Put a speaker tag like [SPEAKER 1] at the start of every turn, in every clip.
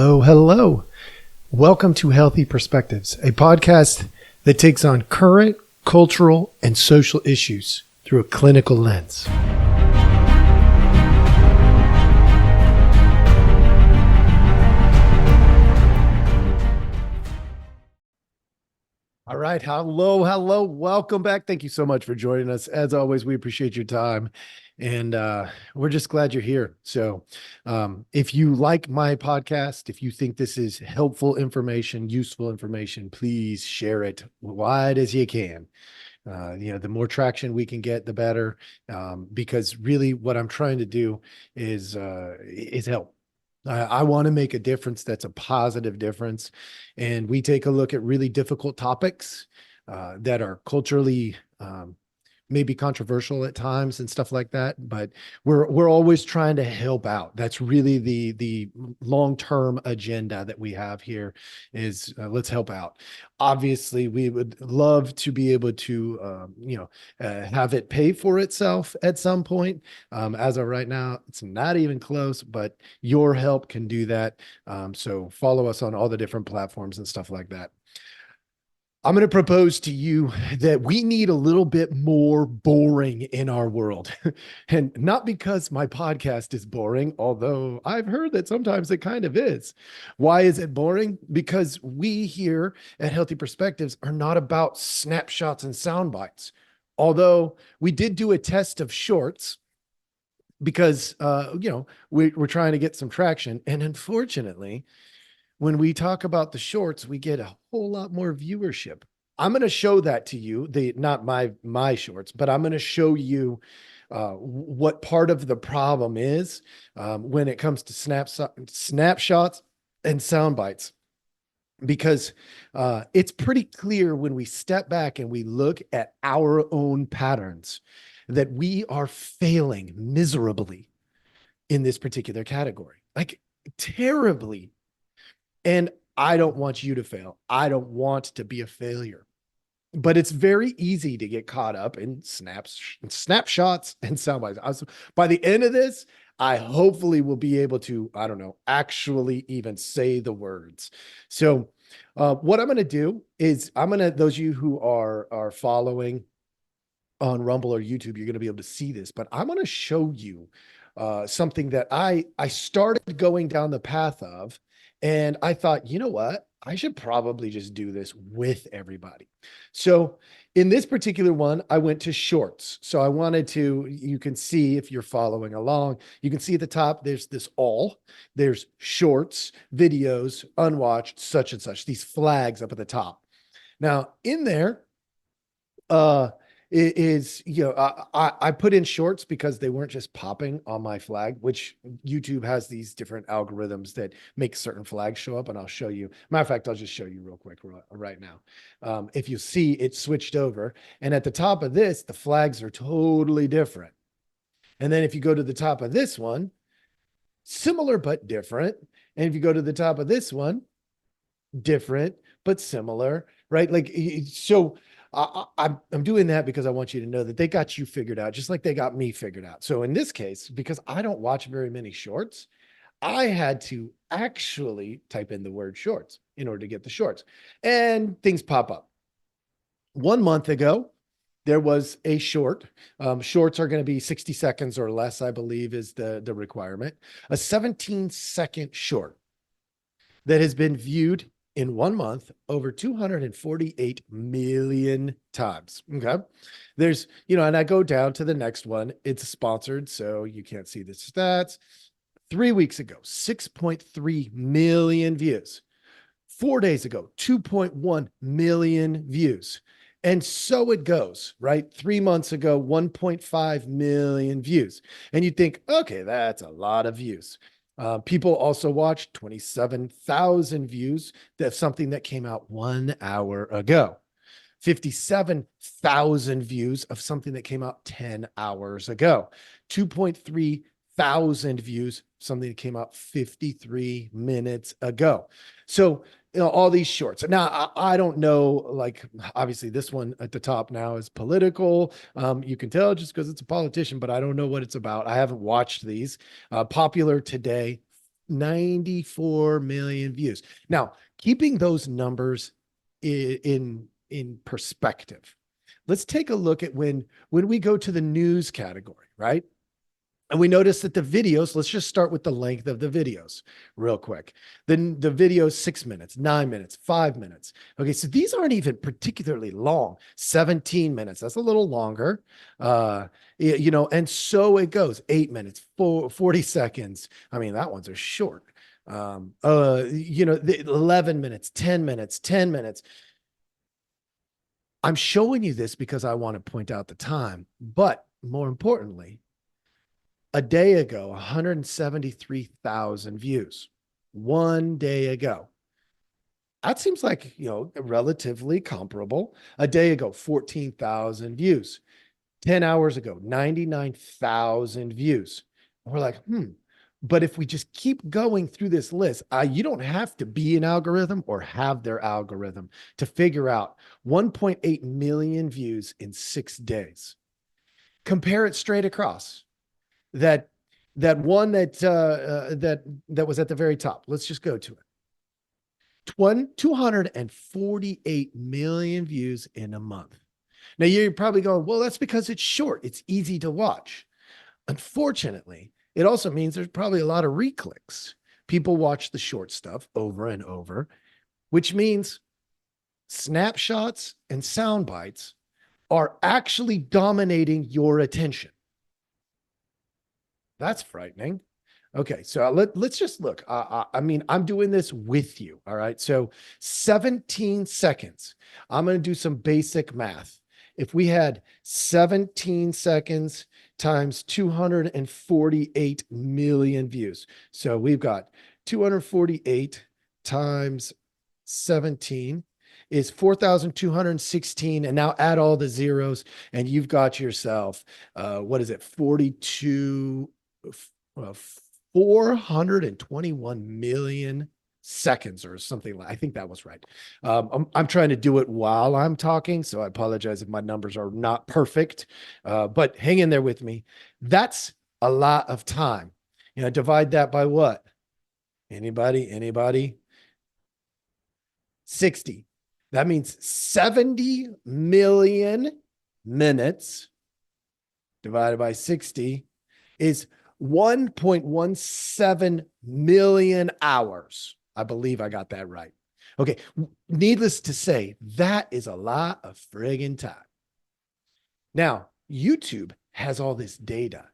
[SPEAKER 1] Hello, hello. Welcome to Healthy Perspectives, a podcast that takes on current cultural and social issues through a clinical lens. All right. Hello, hello. Welcome back. Thank you so much for joining us. As always, we appreciate your time. And we're just glad you're here. So if you like my podcast, if you think this is helpful information, useful information, please share it wide as you can. The more traction we can get, the better. Because really what I'm trying to do is help. I want to make a difference that's a positive difference. And we take a look at really difficult topics that are culturally maybe controversial at times and stuff like that, but we're always trying to help out. That's really the long-term agenda that we have here is let's help out. Obviously, we would love to be able to have it pay for itself at some point. As of right now, it's not even close, but your help can do that. So follow us on all the different platforms and stuff like that. I'm going to propose to you that we need a little bit more boring in our world. And not because my podcast is boring, although I've heard that sometimes it kind of is. Why is it boring? Because we here at Healthy Perspectives are not about snapshots and sound bites. Although we did do a test of shorts because, we're trying to get some traction. And unfortunately, when we talk about the shorts, we get a whole lot more viewership. I'm going to show that to you, not my shorts, but I'm going to show you what part of the problem is when it comes to snapshots and sound bites. Because it's pretty clear when we step back and we look at our own patterns that we are failing miserably in this particular category, like terribly. And I don't want you to fail. I don't want to be a failure. But it's very easy to get caught up in snapshots and sound bites. By the end of this, I hopefully will be able to, actually even say the words. So what I'm going to do is those of you who are following on Rumble or YouTube, you're going to be able to see this, but I'm going to show you something that I started going down the path of. And I thought, you know what? I should probably just do this with everybody. So in this particular one, I went to shorts. So I wanted to, you can see if you're following along, you can see at the top, there's there's shorts, videos, unwatched, such and such, these flags up at the top. Now in there, it is, I put in shorts because they weren't just popping on my flag, which YouTube has these different algorithms that make certain flags show up. And I'll show you. Matter of fact, I'll just show you real quick right now. If you see, it switched over. And at the top of this, the flags are totally different. And then if you go to the top of this one, similar but different. And if you go to the top of this one, different but similar, right? Like, so I'm doing that because I want you to know that they got you figured out, just like they got me figured out. So in this case, because I don't watch very many shorts, I had to actually type in the word shorts in order to get the shorts, and things pop up. 1 month ago, there was a short. Shorts are going to be 60 seconds or less, I believe is the requirement. A 17-second short that has been viewed in 1 month over 248 million times. Okay. There's, and I go down to the next one. It's sponsored, so you can't see the stats. 3 weeks ago, 6.3 million views. 4 days ago, 2.1 million views. And so it goes, right? 3 months ago, 1.5 million views. And you think, okay, that's a lot of views. People also watched 27,000 views. That's something that came out 1 hour ago. 57,000 views of something that came out 10 hours ago. 2.3 thousand views, something that came out 53 minutes ago. So, all these shorts. Now, I don't know, like, obviously this one at the top now is political. You can tell just because it's a politician, but I don't know what it's about. I haven't watched these. Popular Today, 94 million views. Now, keeping those numbers in perspective, let's take a look at when we go to the news category, right? And we notice that the videos, let's just start with the length of the videos real quick. Then the videos, 6 minutes, 9 minutes, 5 minutes. Okay, so these aren't even particularly long. 17 minutes, that's a little longer. And so it goes. 8 minutes, 40 seconds. I mean, that ones are short. 11 minutes, 10 minutes, 10 minutes. I'm showing you this because I want to point out the time, but more importantly, a day ago, 173,000 views. One day ago. That seems like, relatively comparable. A day ago, 14,000 views. 10 hours ago, 99,000 views. And we're like, But if we just keep going through this list, you don't have to be an algorithm or have their algorithm to figure out 1.8 million views in 6 days. Compare it straight across. That one that was at the very top. Let's just go to it. 248 million views in a month. Now you're probably going, well, that's because it's short. It's easy to watch. Unfortunately, it also means there's probably a lot of reclicks. People watch the short stuff over and over, which means snapshots and sound bites are actually dominating your attention. That's frightening. Okay, so let's just look. I mean, I'm doing this with you. All right, so 17 seconds. I'm going to do some basic math. If we had 17 seconds times 248 million views, so we've got 248 times 17 is 4,216. And now add all the zeros, and you've got yourself, 42. 421 million seconds or something like, I think that was right. I'm trying to do it while I'm talking, so I apologize if my numbers are not perfect, but hang in there with me. That's a lot of time. Divide that by what? Anybody? 60. That means 70 million minutes divided by 60 is 1.17 million hours. I believe I got that right. Okay. Needless to say, that is a lot of friggin' time. Now, YouTube has all this data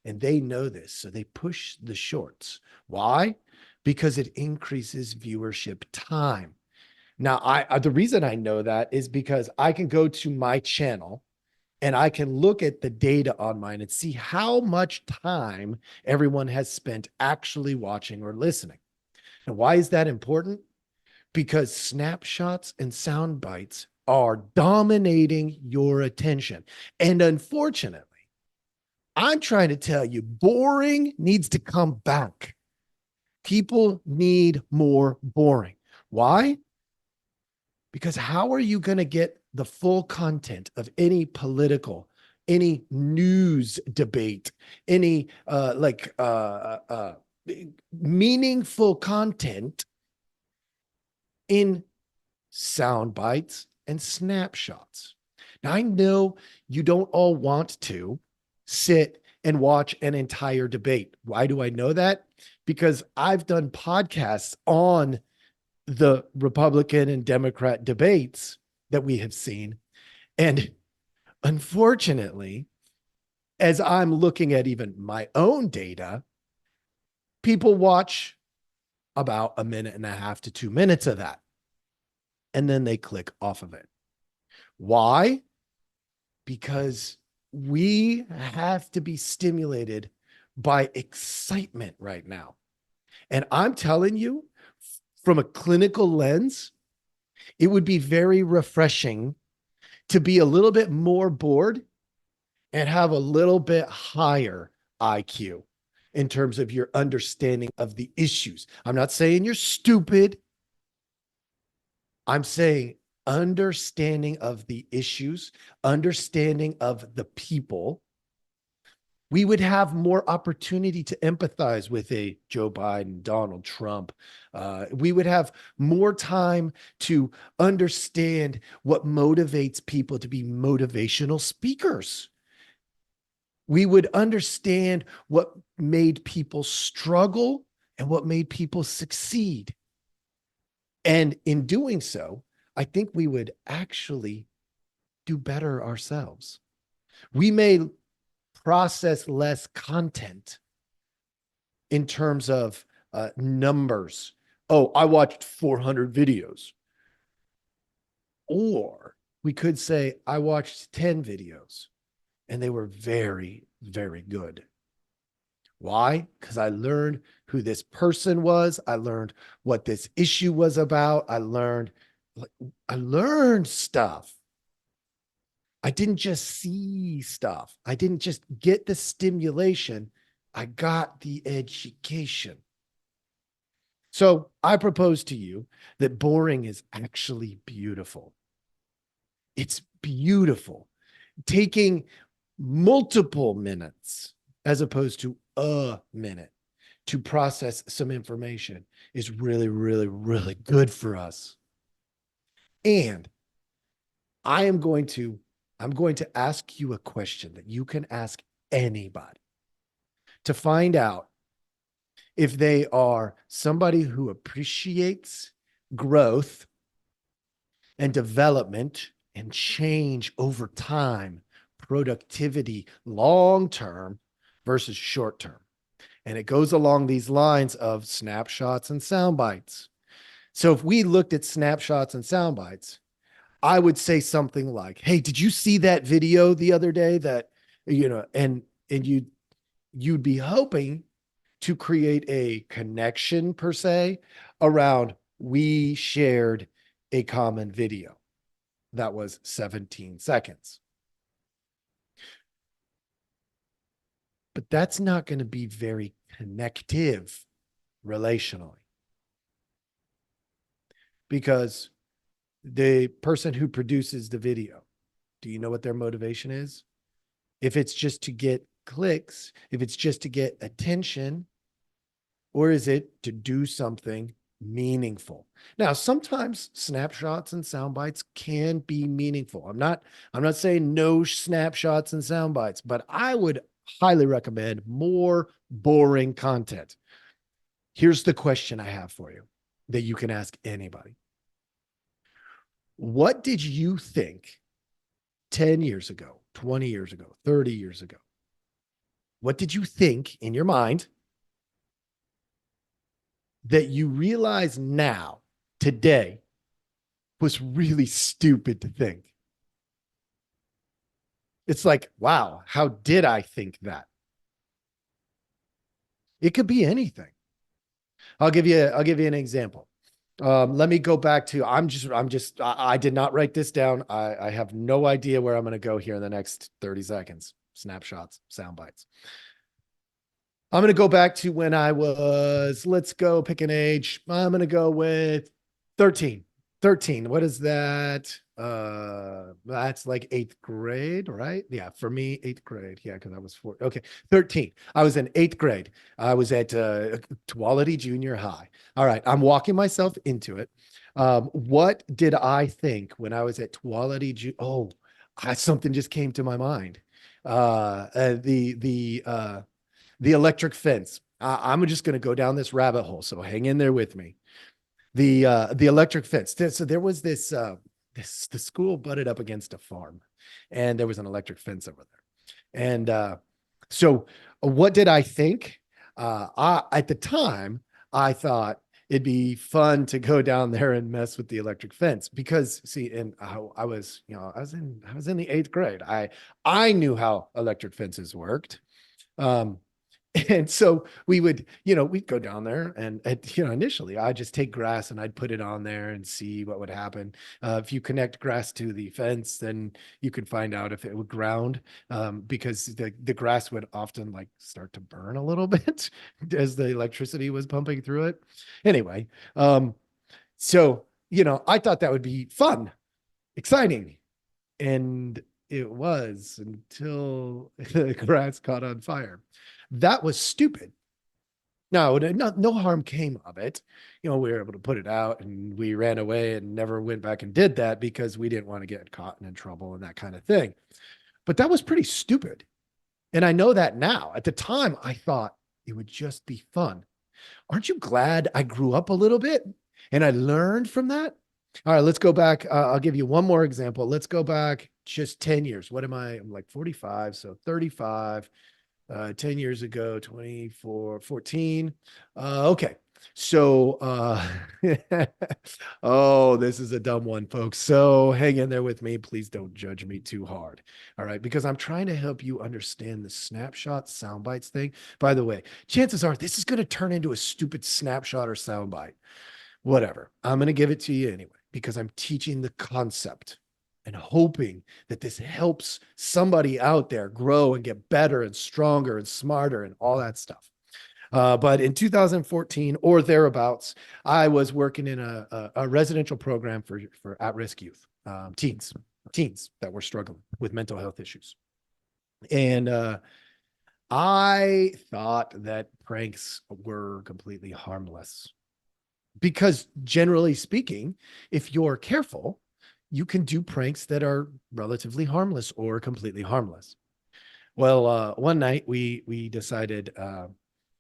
[SPEAKER 1] and they know this. So they push the shorts. Why? Because it increases viewership time. Now, the reason I know that is because I can go to my channel and I can look at the data on mine and see how much time everyone has spent actually watching or listening. And why is that important? Because snapshots and sound bites are dominating your attention. And unfortunately, I'm trying to tell you, boring needs to come back. People need more boring. Why? Because how are you going to get the full content of any political, any news debate, any meaningful content in sound bites and snapshots? Now, I know you don't all want to sit and watch an entire debate. Why do I know that? Because I've done podcasts on the Republican and Democrat debates that we have seen. And unfortunately, as I'm looking at even my own data, people watch about a minute and a half to 2 minutes of that. And then they click off of it. Why? Because we have to be stimulated by excitement right now. And I'm telling you, from a clinical lens, it would be very refreshing to be a little bit more bored and have a little bit higher IQ in terms of your understanding of the issues. I'm not saying you're stupid. I'm saying understanding of the issues, understanding of the people, We would have more opportunity to empathize with a Joe Biden, Donald Trump. We would have more time to understand what motivates people to be motivational speakers. We would understand what made people struggle and what made people succeed. And in doing so, I think we would actually do better ourselves. We may process less content in terms of numbers. Oh, I watched 400 videos. Or we could say, I watched 10 videos and they were very, very good. Why? Because I learned who this person was. I learned what this issue was about. I learned stuff. I didn't just see stuff. I didn't just get the stimulation. I got the education. So I propose to you that boring is actually beautiful. It's beautiful. Taking multiple minutes as opposed to a minute to process some information is really, really, really good for us. And I'm going to ask you a question that you can ask anybody to find out if they are somebody who appreciates growth and development and change over time, productivity, long term versus short term. And it goes along these lines of snapshots and sound bites. So if we looked at snapshots and sound bites, I would say something like, "Hey, did you see that video the other day that, and you'd be hoping to create a connection per se around we shared a common video that was 17 seconds. But that's not going to be very connective relationally because the person who produces the video, do you know what their motivation is? If it's just to get clicks, if it's just to get attention, or is it to do something meaningful? Now, sometimes snapshots and sound bites can be meaningful. I'm not saying no snapshots and sound bites, but I would highly recommend more boring content. Here's the question I have for you that you can ask anybody. What did you think 10 years ago, 20 years ago, 30 years ago? What did you think in your mind that you realize now, today, was really stupid to think? It's like, wow, how did I think that? It could be anything. I'll give you an example. Let me go back to, I did not write this down. I have no idea where I'm going to go here in the next 30 seconds. Snapshots, sound bites. I'm going to go back to when I was, let's go pick an age. I'm going to go with 13. 13. What is that? That's like eighth grade, right? Yeah, for me, eighth grade. Yeah, because I was 4. Okay, 13. I was in eighth grade. I was at Tuolity Junior High. All right, I'm walking myself into it. What did I think when I was at Tuolity? Something just came to my mind. The electric fence. I'm just going to go down this rabbit hole, so hang in there with me. The electric fence. So there was the school butted up against a farm, and there was an electric fence over there. And so, what did I think? At the time, I thought it'd be fun to go down there and mess with the electric fence because, see, and I was in the eighth grade. I knew how electric fences worked. And so we'd go down there and initially I'd just take grass and I'd put it on there and see what would happen. If you connect grass to the fence, then you could find out if it would ground, because the grass would often like start to burn a little bit as the electricity was pumping through it. Anyway, so I thought that would be fun, exciting. And it was until the grass caught on fire. That was stupid. No, no harm came of it. We were able to put it out and we ran away and never went back and did that because we didn't want to get caught and in trouble and that kind of thing. But that was pretty stupid. And I know that now. At the time, I thought it would just be fun. Aren't you glad I grew up a little bit and I learned from that? All right, let's go back. I'll give you one more example. Let's go back just 10 years. What am I? I'm like 45, so 35. 10 years ago, 24, 14. Okay. So, oh, this is a dumb one, folks. So hang in there with me. Please don't judge me too hard. All right. Because I'm trying to help you understand the snapshot sound bites thing. By the way, chances are this is going to turn into a stupid snapshot or sound bite. Whatever. I'm going to give it to you anyway, because I'm teaching the concept and hoping that this helps somebody out there grow and get better and stronger and smarter and all that stuff. But in 2014 or thereabouts, I was working in a residential program for at-risk youth, teens that were struggling with mental health issues. And I thought that pranks were completely harmless because generally speaking, if you're careful, you can do pranks that are relatively harmless or completely harmless. Well, one night we decided,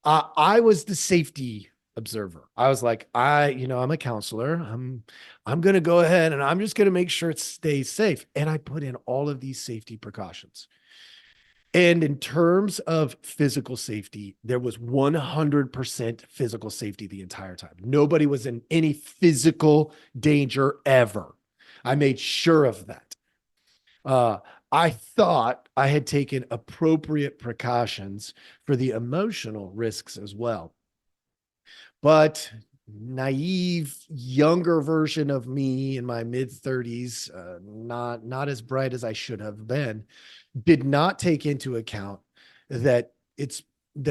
[SPEAKER 1] I was the safety observer. I was like, I'm a counselor. I'm going to go ahead and I'm just going to make sure it stays safe. And I put in all of these safety precautions. And in terms of physical safety, there was 100% physical safety the entire time. Nobody was in any physical danger ever. I made sure of that. I thought I had taken appropriate precautions for the emotional risks as well. But naive, younger version of me in my mid-30s, not as bright as I should have been, did not take into account that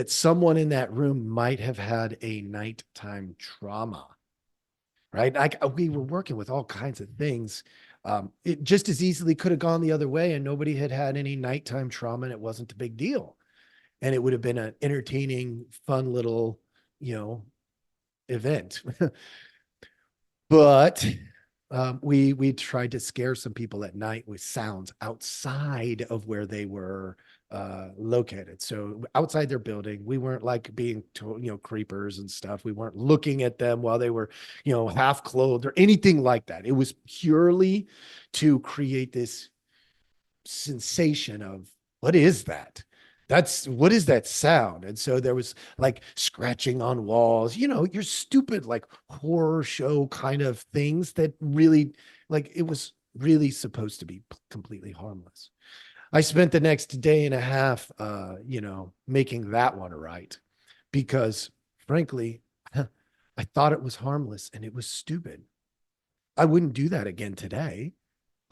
[SPEAKER 1] someone in that room might have had a nighttime trauma. Right? We were working with all kinds of things. It just as easily could have gone the other way and nobody had had any nighttime trauma and it wasn't a big deal. And it would have been an entertaining, fun little, event. But we tried to scare some people at night with sounds outside of where they were located. So outside their building, we weren't like being, creepers and stuff. We weren't looking at them while they were, half clothed or anything like that. It was purely to create this sensation of what is that? What is that sound? And so there was like scratching on walls, your stupid like horror show kind of things that really, like, it was really supposed to be completely harmless. I spent the next day and a half, making that one right because frankly, I thought it was harmless and it was stupid. I wouldn't do that again today.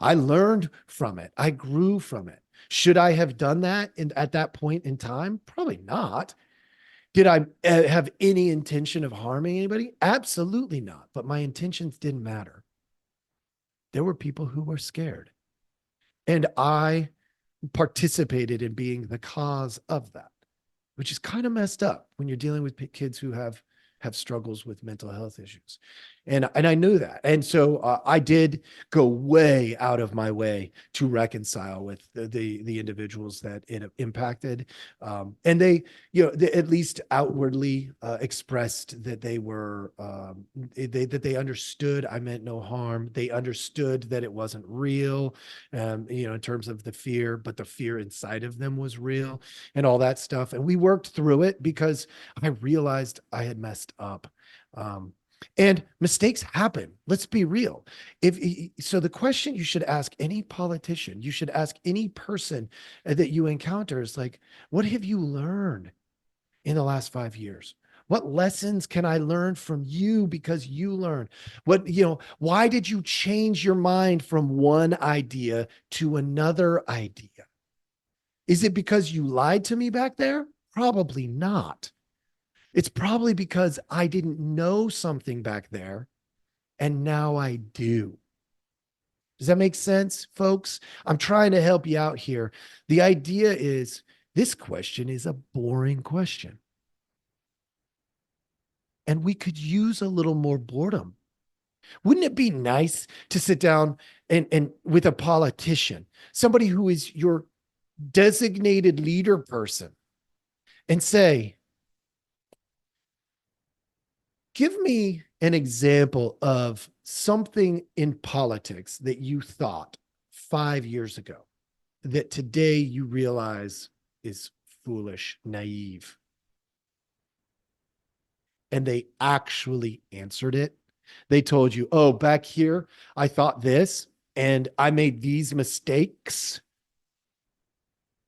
[SPEAKER 1] I learned from it. I grew from it. Should I have done that at that point in time? Probably not. Did I have any intention of harming anybody? Absolutely not. But my intentions didn't matter. There were people who were scared. And I participated in being the cause of that, which is kind of messed up when you're dealing with kids who have struggles with mental health issues. And I knew that. And so I did go way out of my way to reconcile with the individuals that it impacted. And they, they at least outwardly expressed that they were, that they understood I meant no harm. They understood that it wasn't real, in terms of the fear, but the fear inside of them was real and all that stuff. And we worked through it because I realized I had messed up. And mistakes happen. Let's be real. So the question you should ask any politician, you should ask any person that you encounter is like, what have you learned in the last 5 years? What lessons can I learn from you because you learned? Why did you change your mind from one idea to another idea? Is it because you lied to me back there? Probably not. It's probably because I didn't know something back there and now I do. Does that make sense, folks? I'm trying to help you out here. The idea is this question is a boring question. And we could use a little more boredom. Wouldn't it be nice to sit down and with a politician, somebody who is your designated leader person, and say, give me an example of something in politics that you thought 5 years ago that today you realize is foolish, naive. And they actually answered it. They told you, oh, back here, I thought this and I made these mistakes.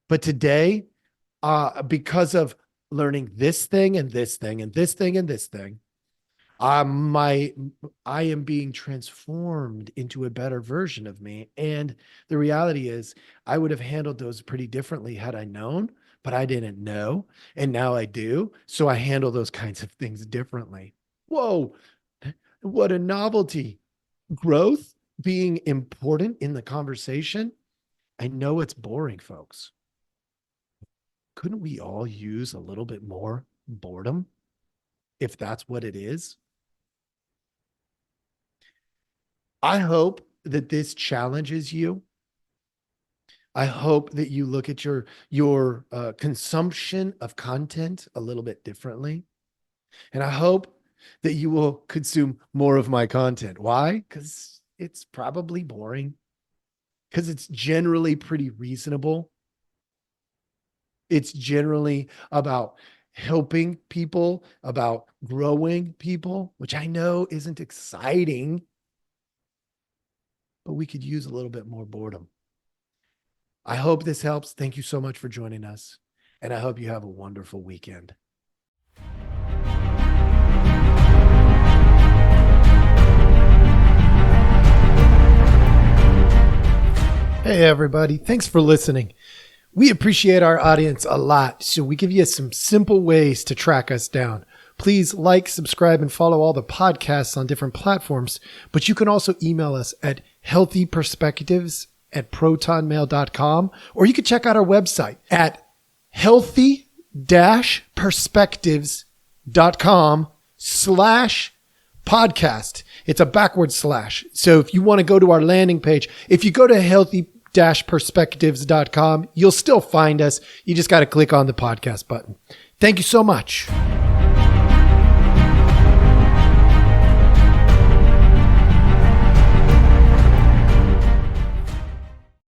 [SPEAKER 1] But today, because of learning this thing and this thing and this thing and this thing, I am being transformed into a better version of me. And the reality is I would have handled those pretty differently had I known, but I didn't know. And now I do. So I handle those kinds of things differently. Whoa, what a novelty. Growth being important in the conversation. I know it's boring, folks. Couldn't we all use a little bit more boredom if that's what it is? I hope that this challenges you. I hope that you look at your consumption of content a little bit differently. And I hope that you will consume more of my content. Why? Because it's probably boring. Because it's generally pretty reasonable. It's generally about helping people, about growing people, which I know isn't exciting, but we could use a little bit more boredom. I hope this helps. Thank you so much for joining us, and I hope you have a wonderful weekend. Hey, everybody. Thanks for listening. We appreciate our audience a lot, so we give you some simple ways to track us down. Please like, subscribe, and follow all the podcasts on different platforms, but you can also email us at healthyperspectives@protonmail.com, or you can check out our website at healthy-perspectives.com/podcast. It's a backward slash. So if you want to go to our landing page, if you go to healthy-perspectives.com, you'll still find us. You just got to click on the podcast button. Thank you so much.